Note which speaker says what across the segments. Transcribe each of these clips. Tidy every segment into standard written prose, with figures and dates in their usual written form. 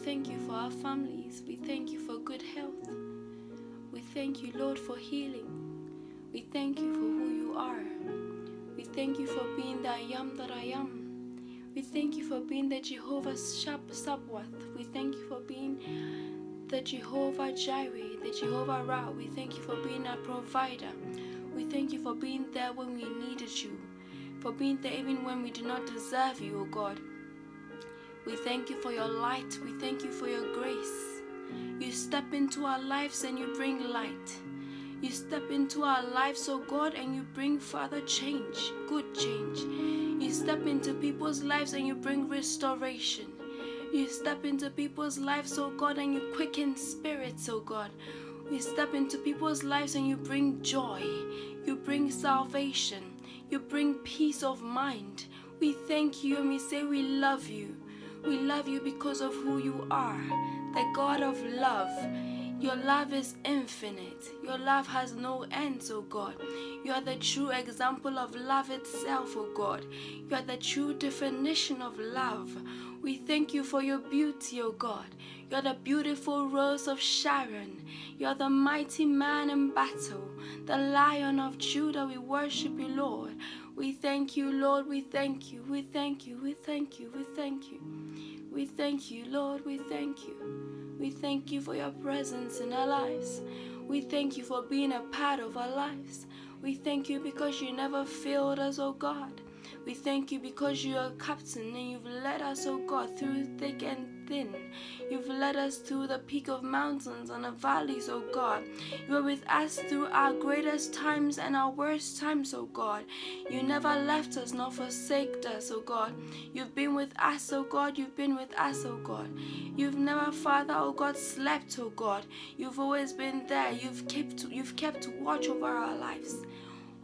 Speaker 1: thank you for our families. We thank you for good health. We thank you, Lord, for healing. We thank you for who you are. We thank you for being the I am that I am. We thank you for being the Jehovah Sabbath. We thank you for being the Jehovah Jireh, the Jehovah Ra. We thank you for being our provider. We thank you for being there when we needed you, for being there even when we do not deserve you, O God. We thank you for your light. We thank you for your grace. You step into our lives and you bring light. You step into our lives, oh God, and you bring further change, good change. You step into people's lives and you bring restoration. You step into people's lives, oh God, and you quicken spirits, oh God. You step into people's lives and you bring joy. You bring salvation. You bring peace of mind. We thank you and we say we love you. We love you because of who you are, the God of love. Your love is infinite. Your love has no end, oh God. You are the true example of love itself, oh God. You are the true definition of love. We thank you for your beauty, oh God. You are the beautiful rose of Sharon. You are the mighty man in battle, the Lion of Judah. We worship you, Lord. We thank you, Lord. We thank you. We thank you. We thank you. We thank you. We thank you, Lord. We thank you. We thank you for your presence in our lives. We thank you for being a part of our lives. We thank you because you never failed us, oh God. We thank you because you are captain and you've led us, oh God, through thick and thin. You've led us through the peak of mountains and the valleys, oh God. You are with us through our greatest times and our worst times, oh God. You never left us nor forsaked us, oh God. You've been with us, oh God. You've been with us, oh God. You've never, Father, oh God, slept, oh God. You've always been there. You've kept watch over our lives.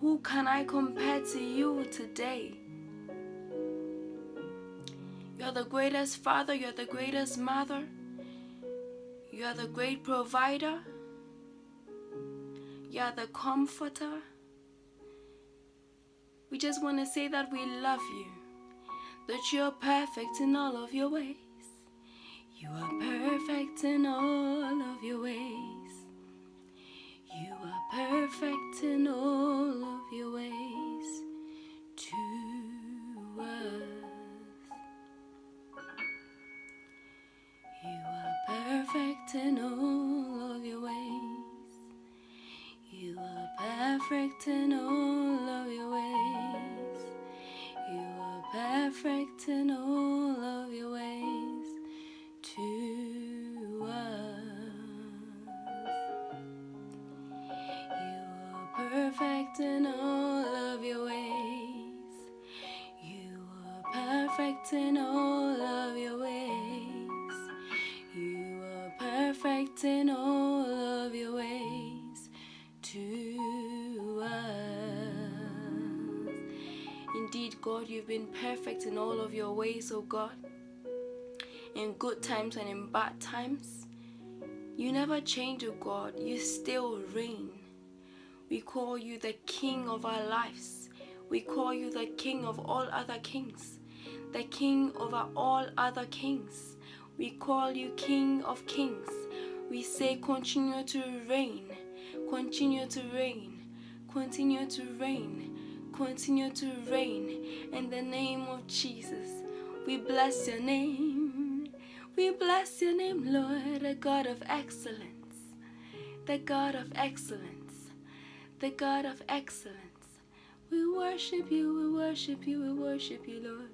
Speaker 1: Who can I compare to you today? You're the greatest Father, you're the greatest Mother, you are the great provider, you are the comforter. We just want to say that we love you, that you're perfect in all of your ways. You are perfect in all of your ways. You are perfect in all of your ways to us. You are perfect in all of your ways. You are perfect in all of your ways. You are perfect in all of your ways to us. You are perfect in all of your ways. You are perfect in all of your ways. You are perfect in all of your ways to us. Indeed, God, you've been perfect in all of your ways, oh God. In good times and in bad times. You never change, oh God. You still reign. We call you the King of our lives. We call you the King of all other kings. The King over all other kings. We call you King of Kings. We say continue to reign, continue to reign, continue to reign, continue to reign in the name of Jesus. We bless your name. We bless your name, Lord, the God of excellence, the God of excellence, the God of excellence. We worship you, we worship you, we worship you, Lord.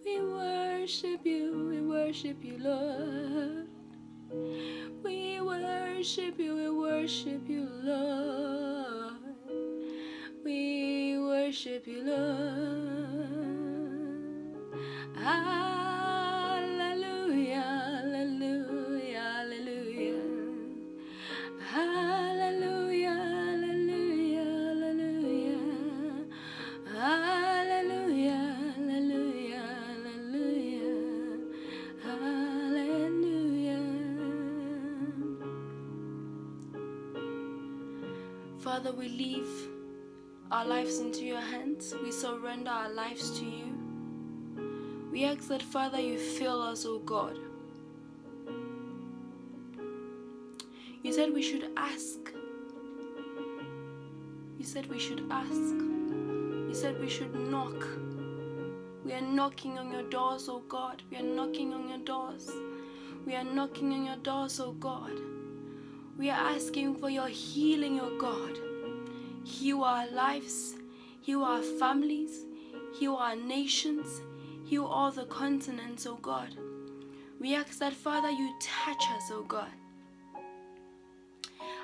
Speaker 1: We worship you, Lord. We worship you, Lord. We worship you, Lord. Hallelujah, hallelujah, hallelujah. Hallelujah, hallelujah, hallelujah. Hallelujah, hallelujah, hallelujah. Hallelujah. Father, we leave our lives into your hands. We surrender our lives to you. We ask that, Father, you fill us, O God. You said we should ask. You said we should ask. You said we should knock. We are knocking on your doors, oh God. We are knocking on your doors. We are knocking on your doors, oh God. We are asking for your healing, oh God. Heal our lives. Heal our families. Heal our nations. Heal all the continents, oh God. We ask that, Father, you touch us, oh God.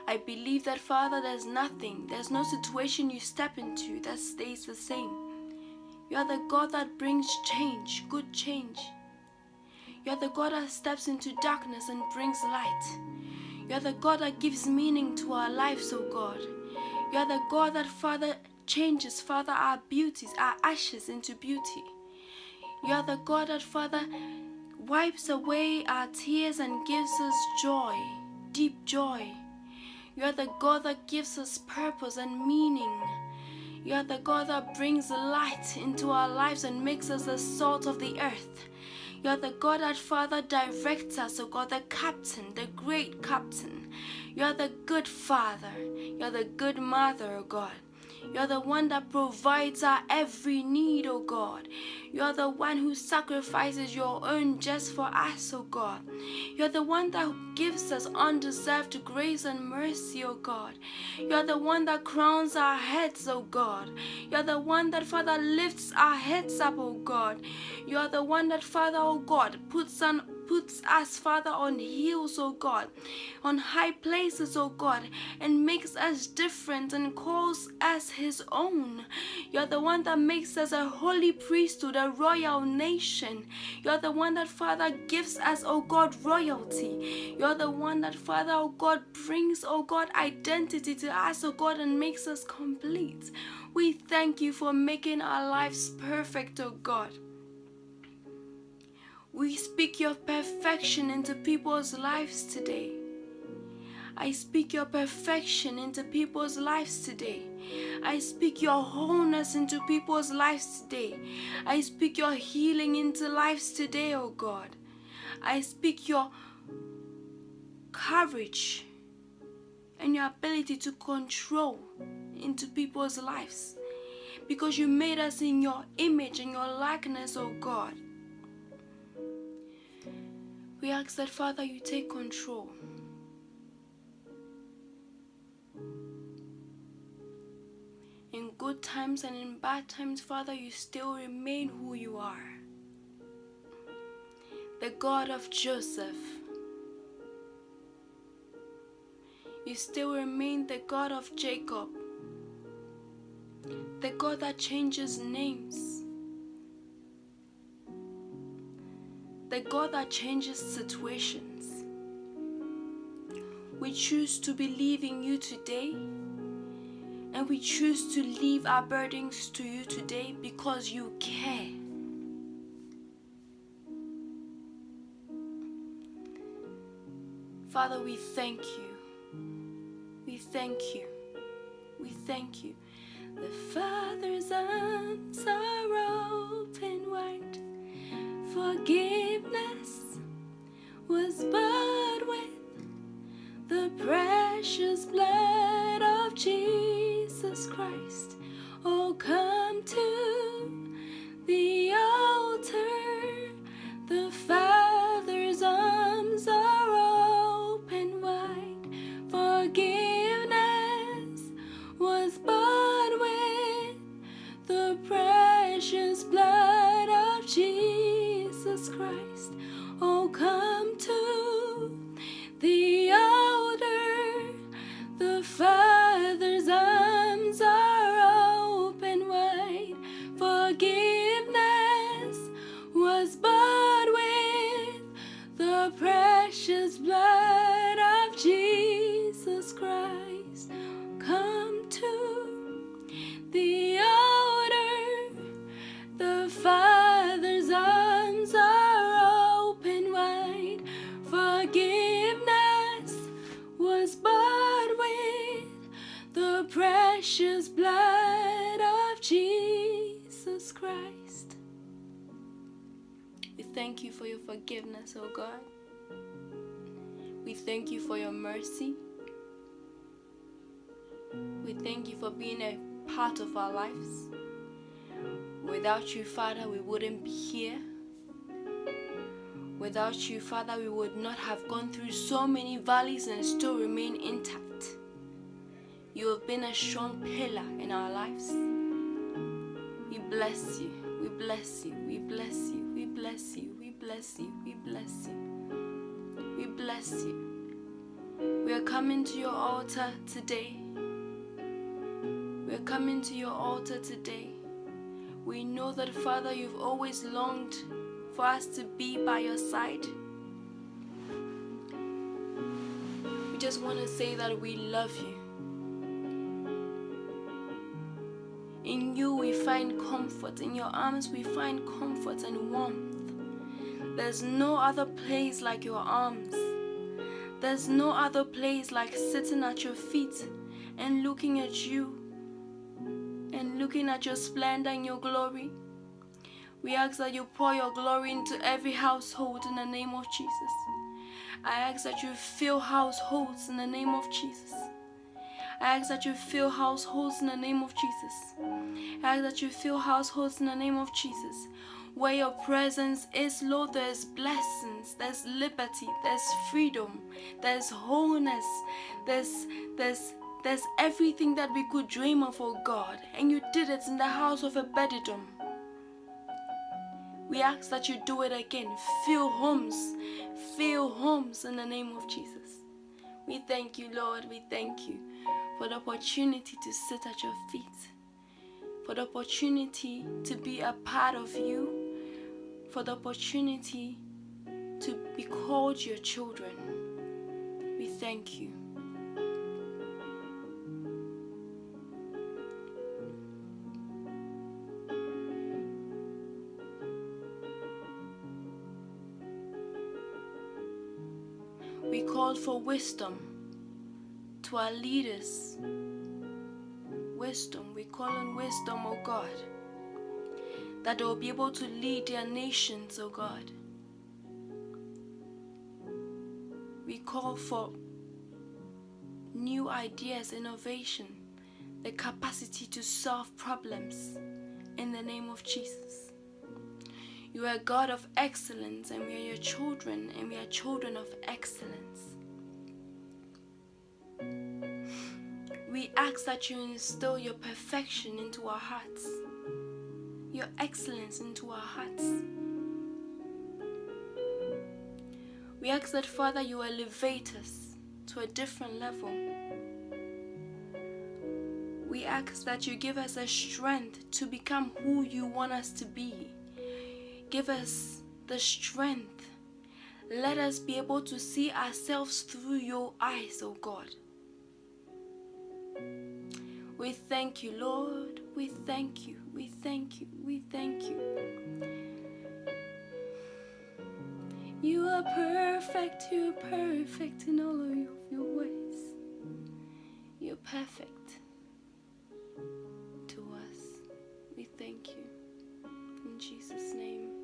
Speaker 1: I believe that, Father, there's no situation you step into that stays the same. You are the God that brings change, good change. You are the God that steps into darkness and brings light. You are the God that gives meaning to our lives, oh God. You are the God that, Father, changes, Father, our beauties, our ashes into beauty. You are the God that, Father, wipes away our tears and gives us joy, deep joy. You are the God that gives us purpose and meaning. You are the God that brings light into our lives and makes us the salt of the earth. You are the God that, Father, directs us, oh God, the captain, the great captain. You are the good Father. You are the good Mother, oh God. You are the one that provides our every need, oh God. You are the one who sacrifices your own just for us, oh God. You are the one that gives us undeserved grace and mercy, oh God. You are the one that crowns our heads, oh God. You are the one that, Father, lifts our heads up, oh God. You are the one that, Father, oh God, puts us, Father, on hills, oh God, on high places, oh God, and makes us different and calls us his own. You're the one that makes us a holy priesthood, a royal nation. You're the one that, Father, gives us, oh God, royalty. You're the one that, Father, oh God, brings, oh God, identity to us, oh God, and makes us complete. We thank you for making our lives perfect, oh God. We speak your perfection into people's lives today. I speak your perfection into people's lives today. I speak your wholeness into people's lives today. I speak your healing into lives today, oh God. I speak your courage and your ability to control into people's lives. Because you made us in your image and your likeness, oh God. We ask that, Father, you take control. In good times and in bad times, Father, you still remain who you are. The God of Joseph. You still remain the God of Jacob. The God that changes names. The God that changes situations. We choose to believe in you today, and we choose to leave our burdens to you today because you care. Father, we thank you. We thank you. We thank you. The Father's arms are open wide. Forgiveness was bought with the precious blood of Jesus Christ. Oh, come to the altar. The Father's arms are open wide. Forgiveness was bought with the precious blood of Jesus Christ. Oh, come to the altar. The Father's arms are open wide. Forgiveness was bought with the precious blood of Jesus Christ. Come to the altar. The Father's arms are open wide. Forgiveness was bought with the precious blood of Jesus Christ. We thank you for your forgiveness, oh God. We thank you for your mercy. We thank you for being a part of our lives. Without you, Father, we wouldn't be here. Without you, Father, we would not have gone through so many valleys and still remain intact. You have been a strong pillar in our lives. We bless you. We bless you. We bless you. We bless you. We bless you. We bless you. We bless you. We are coming to your altar today. We are coming to your altar today. We know that, Father, you've always longed for us to be by your side. We just want to say that we love you. In you we find comfort. In your arms we find comfort and warmth. There's no other place like your arms. There's no other place like sitting at your feet and looking at you and looking at your splendor and your glory. We ask that you pour your glory into every household in the name of Jesus. I ask that you fill households in the name of Jesus. I ask that you fill households in the name of Jesus. I ask that you fill households in the name of Jesus. Where your presence is, Lord, there's blessings, there's liberty, there's freedom, there's wholeness, there's everything that we could dream of, oh God. And you did it in the house of Obed-Edom. We ask that you do it again. Fill homes in the name of Jesus. We thank you, Lord. We thank you for the opportunity to sit at your feet, for the opportunity to be a part of you, for the opportunity to be called your children. We thank you. We called for wisdom to our leaders. Wisdom. We call on wisdom, oh God, that they will be able to lead their nations, oh God. We call for new ideas, innovation, the capacity to solve problems in the name of Jesus. You are a God of excellence, and we are your children, and we are children of excellence. We ask that you instill your perfection into our hearts, your excellence into our hearts. We ask that, Father, you elevate us to a different level. We ask that you give us a strength to become who you want us to be. Give us the strength. Let us be able to see ourselves through your eyes, oh God. We thank you, Lord. We thank you. We thank you. We thank you. You are perfect. You're perfect in all of your ways. You're perfect to us. We thank you. In Jesus' name.